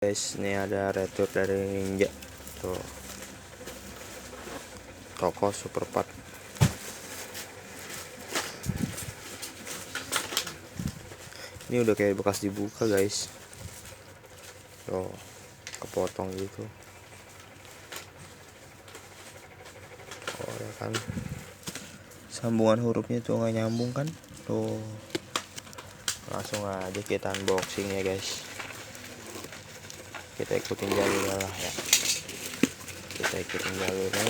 Guys, ini ada retur dari Ninja tuh, toko Superpart. Ini udah kayak bekas dibuka guys, tuh kepotong gitu. Oh ya kan, sambungan hurufnya tuh nggak nyambung kan tuh. Langsung aja kita unboxing ya guys, kita ikutin jalurnya lah ya, kita ikutin jalurnya.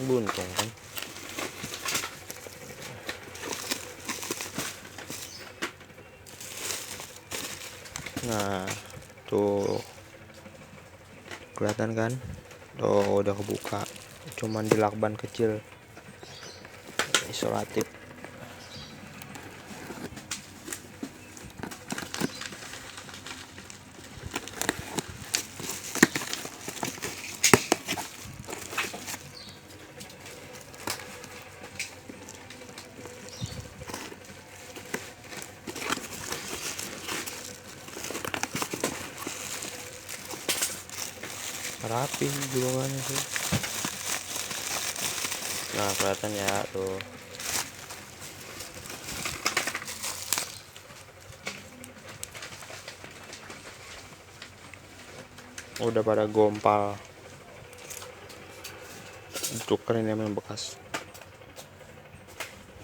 Buntung kan. Nah tuh kelihatan kan, tuh udah kebuka, cuman di lakban kecil isolatif. Rapi gulungannya sih. Nah kelihatan ya tuh, udah pada gompal. Tuker ini memang bekas.